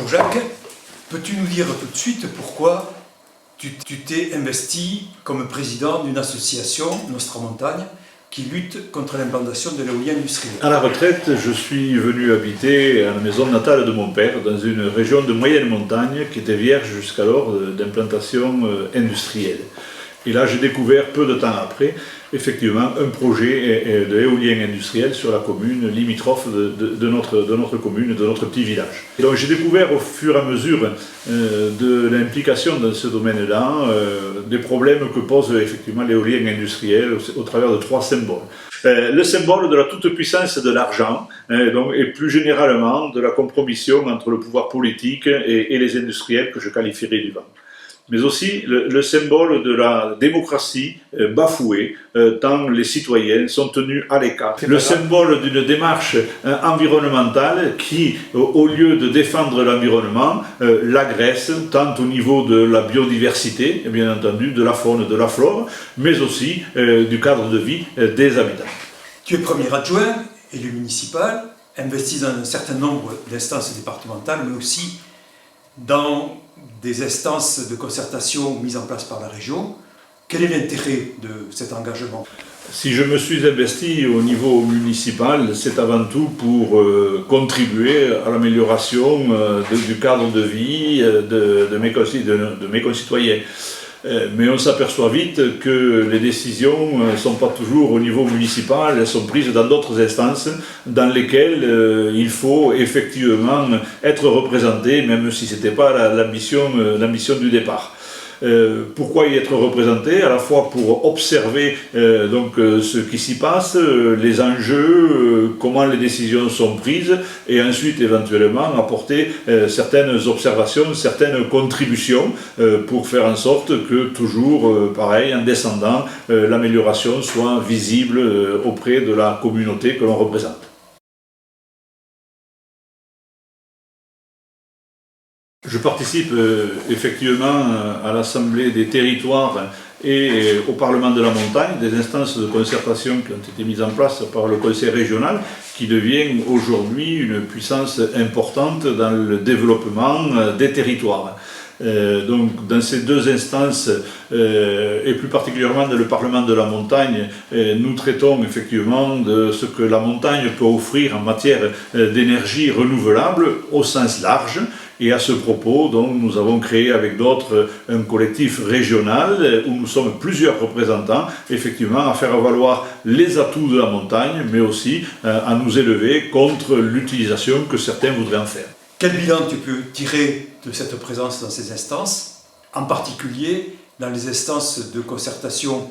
Bonjour Jacques, peux-tu nous dire tout de suite pourquoi tu t'es investi comme président d'une association, Nostra Montagne, qui lutte contre l'implantation de l'éolien industriel? À la retraite, je suis venu habiter à la maison natale de mon père, dans une région de moyenne montagne qui était vierge jusqu'alors d'implantation industrielle. Et là, j'ai découvert peu de temps après, effectivement, un projet d'éolien industriel sur la commune limitrophe de notre commune, de notre petit village. Et donc j'ai découvert au fur et à mesure de l'implication dans ce domaine-là, des problèmes que pose effectivement l'éolien industriel au travers de trois symboles. Le symbole de la toute-puissance de l'argent, et plus généralement de la compromission entre le pouvoir politique et les industriels que je qualifierais du vent. Mais aussi le symbole de la démocratie bafouée, tant les citoyens sont tenus à l'écart. Le symbole d'une démarche environnementale qui, au lieu de défendre l'environnement, l'agresse, tant au niveau de la biodiversité, bien entendu, de la faune, de la flore, mais aussi du cadre de vie des habitants. Tu es premier adjoint, élu municipal, investi dans un certain nombre d'instances départementales, mais aussi dans des instances de concertation mises en place par la région. Quel est l'intérêt de cet engagement? Si je me suis investi au niveau municipal, c'est avant tout pour contribuer à l'amélioration du cadre de vie de mes concitoyens. Mais on s'aperçoit vite que les décisions ne sont pas toujours au niveau municipal, elles sont prises dans d'autres instances dans lesquelles il faut effectivement être représenté, même si ce n'était pas l'ambition du départ. Pourquoi y être représenté? À la fois pour observer ce qui s'y passe, les enjeux, comment les décisions sont prises, et ensuite éventuellement apporter certaines observations, certaines contributions pour faire en sorte que toujours, pareil, en descendant, l'amélioration soit visible auprès de la communauté que l'on représente. Je participe effectivement à l'Assemblée des territoires et au Parlement de la montagne, des instances de concertation qui ont été mises en place par le Conseil régional, qui devient aujourd'hui une puissance importante dans le développement des territoires. Donc dans ces deux instances, et plus particulièrement dans le Parlement de la montagne, nous traitons effectivement de ce que la montagne peut offrir en matière d'énergie renouvelable au sens large. Et à ce propos, donc, nous avons créé avec d'autres un collectif régional où nous sommes plusieurs représentants, effectivement, à faire valoir les atouts de la montagne, mais aussi à nous élever contre l'utilisation que certains voudraient en faire. Quel bilan tu peux tirer de cette présence dans ces instances, en particulier dans les instances de concertation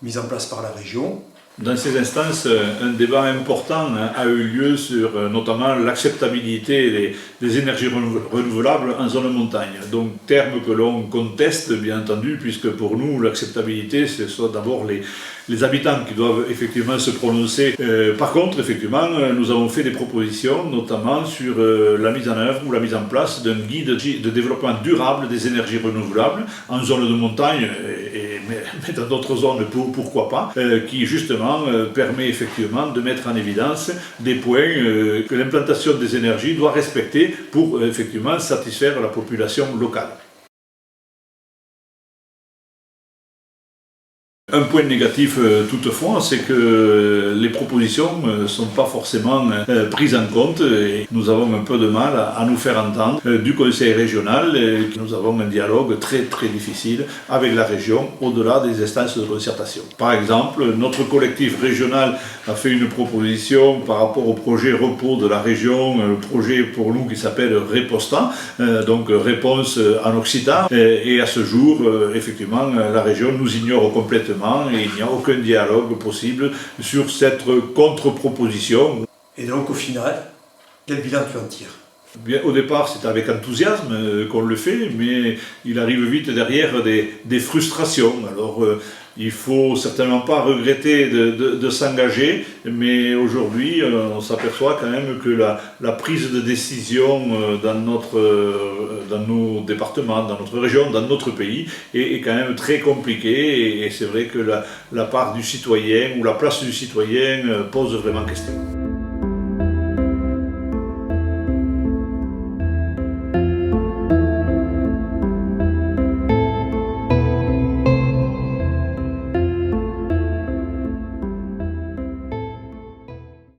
mises en place par la région? Dans ces instances, un débat important a eu lieu sur notamment l'acceptabilité des énergies renouvelables en zone montagne. Donc terme que l'on conteste bien entendu, puisque pour nous l'acceptabilité ce sont d'abord les habitants qui doivent effectivement se prononcer. Par contre, effectivement, nous avons fait des propositions, notamment sur la mise en œuvre ou la mise en place d'un guide de développement durable des énergies renouvelables en zone de montagne, mais dans d'autres zones, pourquoi pas, qui justement permet effectivement de mettre en évidence des points que l'implantation des énergies doit respecter pour effectivement satisfaire la population locale. Un point négatif toutefois, c'est que les propositions ne sont pas forcément prises en compte et nous avons un peu de mal à nous faire entendre du conseil régional. Nous avons un dialogue très difficile avec la région au-delà des instances de concertation. Par exemple, notre collectif régional a fait une proposition par rapport au projet repos de la région, le projet pour nous qui s'appelle Reposta, donc réponse en occitan, et à ce jour, effectivement, la région nous ignore complètement. Et il n'y a aucun dialogue possible sur cette contre-proposition. Et donc au final, quel bilan tu en tires? Bien, au départ, c'est avec enthousiasme qu'on le fait, mais il arrive vite derrière des frustrations. Alors, il ne faut certainement pas regretter de s'engager, mais aujourd'hui, on s'aperçoit quand même que la prise de décision dans nos départements, dans notre région, dans notre pays, est quand même très compliquée. Et c'est vrai que la part du citoyen ou la place du citoyen pose vraiment question.